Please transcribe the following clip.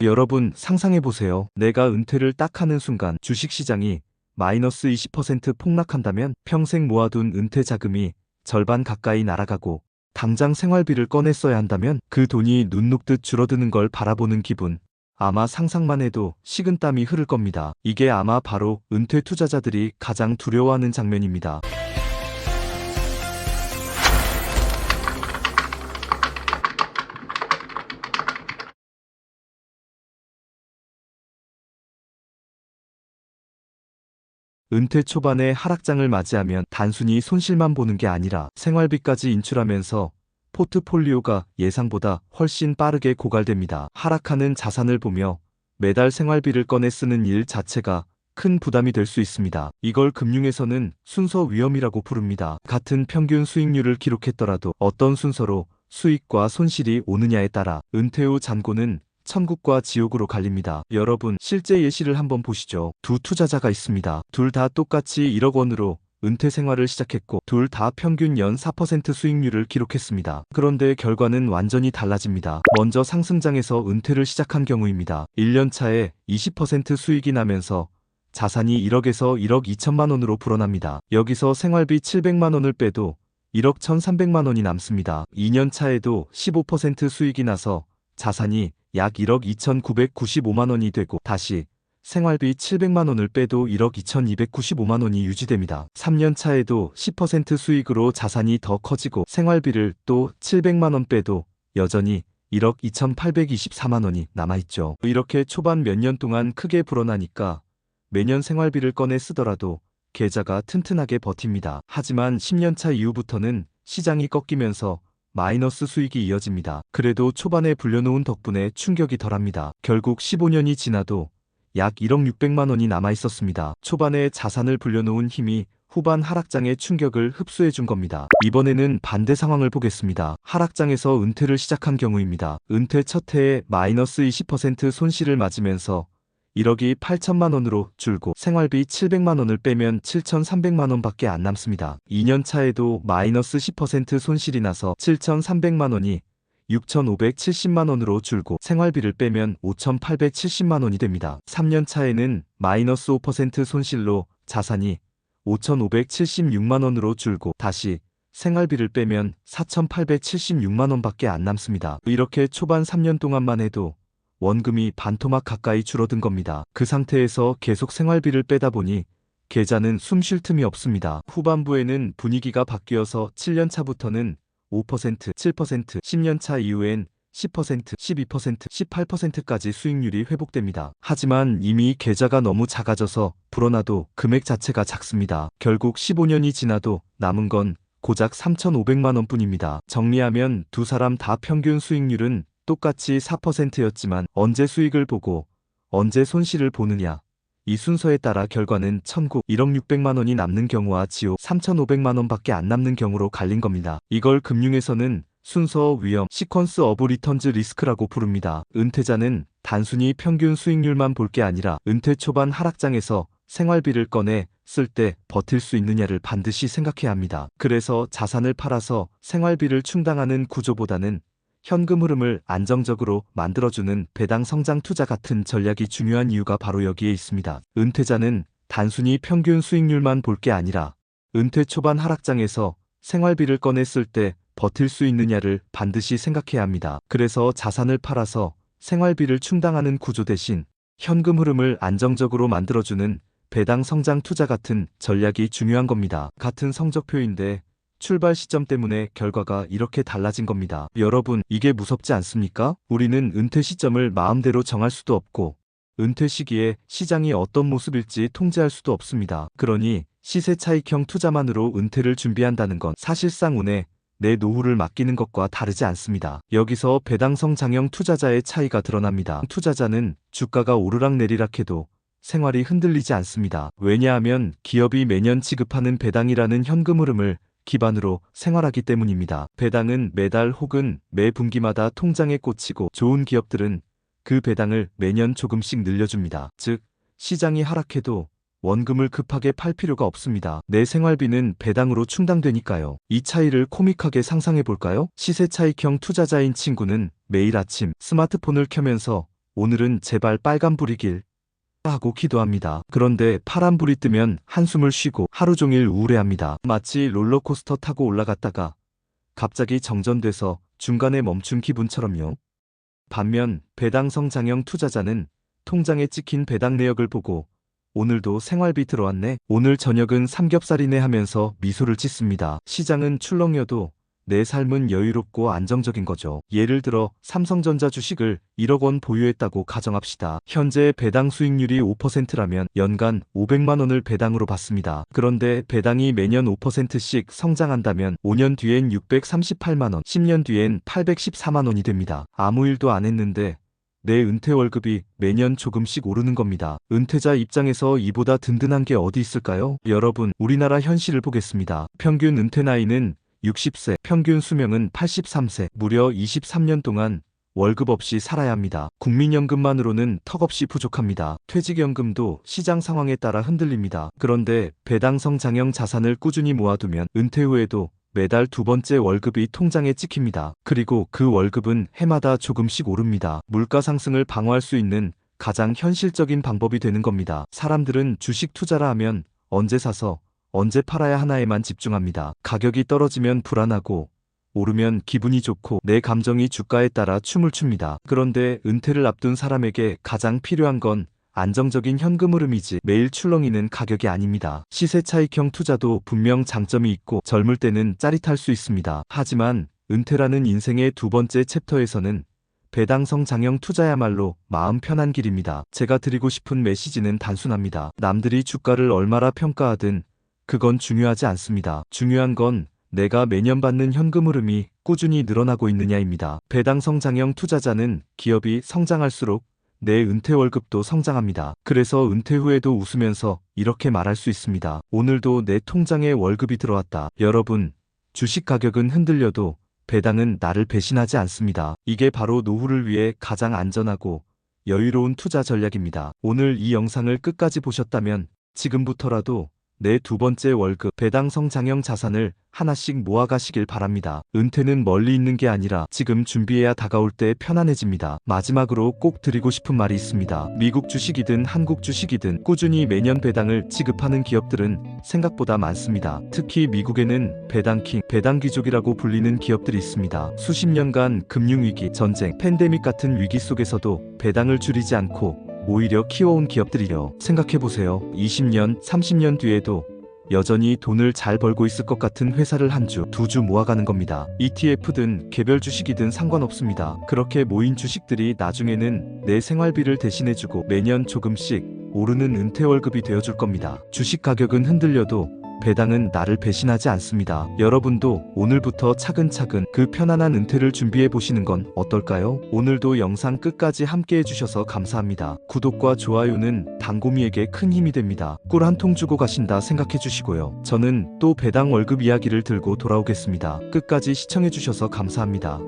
여러분 상상해보세요. 내가 은퇴를 딱 하는 순간 주식시장이 마이너스 20% 폭락한다면 평생 모아둔 은퇴 자금이 절반 가까이 날아가고 당장 생활비를 꺼내 써야 한다면 그 돈이 눈 녹듯 줄어드는 걸 바라보는 기분. 아마 상상만 해도 식은땀이 흐를 겁니다. 이게 아마 바로 은퇴 투자자들이 가장 두려워하는 장면입니다. 은퇴 초반에 하락장을 맞이하면 단순히 손실만 보는 게 아니라 생활비까지 인출하면서 포트폴리오가 예상보다 훨씬 빠르게 고갈됩니다. 하락하는 자산을 보며 매달 생활비를 꺼내 쓰는 일 자체가 큰 부담이 될 수 있습니다. 이걸 금융에서는 순서 위험이라고 부릅니다. 같은 평균 수익률을 기록했더라도 어떤 순서로 수익과 손실이 오느냐에 따라 은퇴 후 잔고는 천국과 지옥으로 갈립니다. 여러분, 실제 예시를 한번 보시죠. 두 투자자가 있습니다. 둘 다 똑같이 1억 원으로 은퇴 생활을 시작했고 둘 다 평균 연 4% 수익률을 기록했습니다. 그런데 결과는 완전히 달라집니다. 먼저 상승장에서 은퇴를 시작한 경우입니다. 1년 차에 20% 수익이 나면서 자산이 1억에서 1억 2천만 원으로 불어납니다. 여기서 생활비 700만 원을 빼도 1억 1,300만 원이 남습니다. 2년 차에도 15% 수익이 나서 자산이 약 1억 2,995만 원이 되고 다시 생활비 700만 원을 빼도 1억 2,295만 원이 유지됩니다. 3년 차에도 10% 수익으로 자산이 더 커지고 생활비를 또 700만 원 빼도 여전히 1억 2,824만 원이 남아있죠. 이렇게 초반 몇 년 동안 크게 불어나니까 매년 생활비를 꺼내 쓰더라도 계좌가 튼튼하게 버팁니다. 하지만 10년 차 이후부터는 시장이 꺾이면서 마이너스 수익이 이어집니다. 그래도 초반에 불려놓은 덕분에 충격이 덜합니다. 결국 15년이 지나도 약 1억 600만 원이 남아있었습니다. 초반에 자산을 불려놓은 힘이 후반 하락장의 충격을 흡수해준 겁니다. 이번에는 반대 상황을 보겠습니다. 하락장에서 은퇴를 시작한 경우입니다. 은퇴 첫 해에 마이너스 20% 손실을 맞으면서 1억이 8천만 원으로 줄고 생활비 700만 원을 빼면 7,300만 원밖에 안 남습니다. 2년 차에도 마이너스 10% 손실이 나서 7,300만 원이 6,570만 원으로 줄고 생활비를 빼면 5,870만 원이 됩니다. 3년 차에는 마이너스 5% 손실로 자산이 5,576만 원으로 줄고 다시 생활비를 빼면 4,876만 원밖에 안 남습니다. 이렇게 초반 3년 동안만 해도 원금이 반토막 가까이 줄어든 겁니다. 그 상태에서 계속 생활비를 빼다 보니 계좌는 숨 쉴 틈이 없습니다. 후반부에는 분위기가 바뀌어서 7년 차부터는 5%, 7%, 10년 차 이후엔 10%, 12%, 18%까지 수익률이 회복됩니다. 하지만 이미 계좌가 너무 작아져서 불어나도 금액 자체가 작습니다. 결국 15년이 지나도 남은 건 고작 3,500만 원뿐입니다. 정리하면 두 사람 다 평균 수익률은 똑같이 4%였지만 언제 수익을 보고 언제 손실을 보느냐, 이 순서에 따라 결과는 1억 600만 원이 남는 경우와 지옥 3,500만 원밖에 안 남는 경우로 갈린 겁니다. 이걸 금융에서는 순서 위험, 시퀀스 오브 리턴즈 리스크라고 부릅니다. 은퇴자는 단순히 평균 수익률만 볼 게 아니라 은퇴 초반 하락장에서 생활비를 꺼내 쓸 때 버틸 수 있느냐를 반드시 생각해야 합니다. 그래서 자산을 팔아서 생활비를 충당하는 구조보다는 현금 흐름을 안정적으로 만들어주는 배당 성장 투자 같은 전략이 중요한 이유가 바로 여기에 있습니다. 은퇴자는 단순히 평균 수익률만 볼 게 아니라 은퇴 초반 하락장에서 생활비를 꺼내 쓸 때 버틸 수 있느냐를 반드시 생각해야 합니다. 그래서 자산을 팔아서 생활비를 충당하는 구조 대신 현금 흐름을 안정적으로 만들어주는 배당 성장 투자 같은 전략이 중요한 겁니다. 같은 성적표인데 출발 시점 때문에 결과가 이렇게 달라진 겁니다. 여러분, 이게 무섭지 않습니까? 우리는 은퇴 시점을 마음대로 정할 수도 없고 은퇴 시기에 시장이 어떤 모습일지 통제할 수도 없습니다. 그러니 시세 차익형 투자만으로 은퇴를 준비한다는 건 사실상 운에 내 노후를 맡기는 것과 다르지 않습니다. 여기서 배당성 장형 투자자의 차이가 드러납니다. 투자자는 주가가 오르락내리락 해도 생활이 흔들리지 않습니다. 왜냐하면 기업이 매년 지급하는 배당이라는 현금 흐름을 기반으로 생활하기 때문입니다. 배당은 매달 혹은 매 분기마다 통장에 꽂히고 좋은 기업들은 그 배당을 매년 조금씩 늘려줍니다. 즉, 시장이 하락해도 원금을 급하게 팔 필요가 없습니다. 내 생활비는 배당으로 충당되니까요. 이 차이를 코믹하게 상상해 볼까요? 시세 차익형 투자자인 친구는 매일 아침 스마트폰을 켜면서 오늘은 제발 빨간불이길 하고 기도합니다. 그런데 파란불이 뜨면 한숨을 쉬고 하루 종일 우울해합니다. 마치 롤러코스터 타고 올라갔다가 갑자기 정전돼서 중간에 멈춘 기분처럼요. 반면 배당성 장형 투자자는 통장에 찍힌 배당 내역을 보고 오늘도 생활비 들어왔네. 오늘 저녁은 삼겹살이네 하면서 미소를 짓습니다. 시장은 출렁여도 내 삶은 여유롭고 안정적인 거죠. 예를 들어 삼성전자 주식을 1억 원 보유했다고 가정합시다. 현재 배당 수익률이 5%라면 연간 500만 원을 배당으로 받습니다. 그런데 배당이 매년 5%씩 성장한다면 5년 뒤엔 638만 원, 10년 뒤엔 814만 원이 됩니다. 아무 일도 안 했는데 내 은퇴 월급이 매년 조금씩 오르는 겁니다. 은퇴자 입장에서 이보다 든든한 게 어디 있을까요? 여러분, 우리나라 현실을 보겠습니다. 평균 은퇴 나이는 60세, 평균 수명은 83세, 무려 23년 동안 월급 없이 살아야 합니다. 국민연금만으로는 턱없이 부족합니다. 퇴직연금도 시장 상황에 따라 흔들립니다. 그런데 배당성 장형 자산을 꾸준히 모아두면 은퇴 후에도 매달 두 번째 월급이 통장에 찍힙니다. 그리고 그 월급은 해마다 조금씩 오릅니다. 물가 상승을 방어할 수 있는 가장 현실적인 방법이 되는 겁니다. 사람들은 주식 투자라 하면 언제 사서 언제 팔아야 하나에만 집중합니다. 가격이 떨어지면 불안하고 오르면 기분이 좋고 내 감정이 주가에 따라 춤을 춥니다. 그런데 은퇴를 앞둔 사람에게 가장 필요한 건 안정적인 현금 흐름이지 매일 출렁이는 가격이 아닙니다. 시세 차익형 투자도 분명 장점이 있고 젊을 때는 짜릿할 수 있습니다. 하지만 은퇴라는 인생의 두 번째 챕터에서는 배당성 장형 투자야말로 마음 편한 길입니다. 제가 드리고 싶은 메시지는 단순합니다. 남들이 주가를 얼마나 평가하든 그건 중요하지 않습니다. 중요한 건 내가 매년 받는 현금 흐름이 꾸준히 늘어나고 있느냐입니다. 배당성 장형 투자자는 기업이 성장할수록 내 은퇴 월급도 성장합니다. 그래서 은퇴 후에도 웃으면서 이렇게 말할 수 있습니다. 오늘도 내 통장에 월급이 들어왔다. 여러분, 주식 가격은 흔들려도 배당은 나를 배신하지 않습니다. 이게 바로 노후를 위해 가장 안전하고 여유로운 투자 전략입니다. 오늘 이 영상을 끝까지 보셨다면 지금부터라도 내 두 번째 월급 배당성 장형 자산을 하나씩 모아가시길 바랍니다. 은퇴는 멀리 있는 게 아니라 지금 준비해야 다가올 때 편안해집니다. 마지막으로 꼭 드리고 싶은 말이 있습니다. 미국 주식이든 한국 주식이든 꾸준히 매년 배당을 지급하는 기업들은 생각보다 많습니다. 특히 미국에는 배당킹, 배당귀족이라고 불리는 기업들이 있습니다. 수십 년간 금융위기, 전쟁, 팬데믹 같은 위기 속에서도 배당을 줄이지 않고 오히려 키워온 기업들이요. 생각해보세요. 20년, 30년 뒤에도 여전히 돈을 잘 벌고 있을 것 같은 회사를 한 주, 두 주 모아가는 겁니다. ETF든 개별 주식이든 상관없습니다. 그렇게 모인 주식들이 나중에는 내 생활비를 대신해주고 매년 조금씩 오르는 은퇴 월급이 되어줄 겁니다. 주식 가격은 흔들려도 배당은 나를 배신하지 않습니다. 여러분도 오늘부터 차근차근 그 편안한 은퇴를 준비해 보시는 건 어떨까요? 오늘도 영상 끝까지 함께 해주셔서 감사합니다. 구독과 좋아요는 당고미에게 큰 힘이 됩니다. 꿀 한 통 주고 가신다 생각해 주시고요. 저는 또 배당 월급 이야기를 들고 돌아오겠습니다. 끝까지 시청해 주셔서 감사합니다.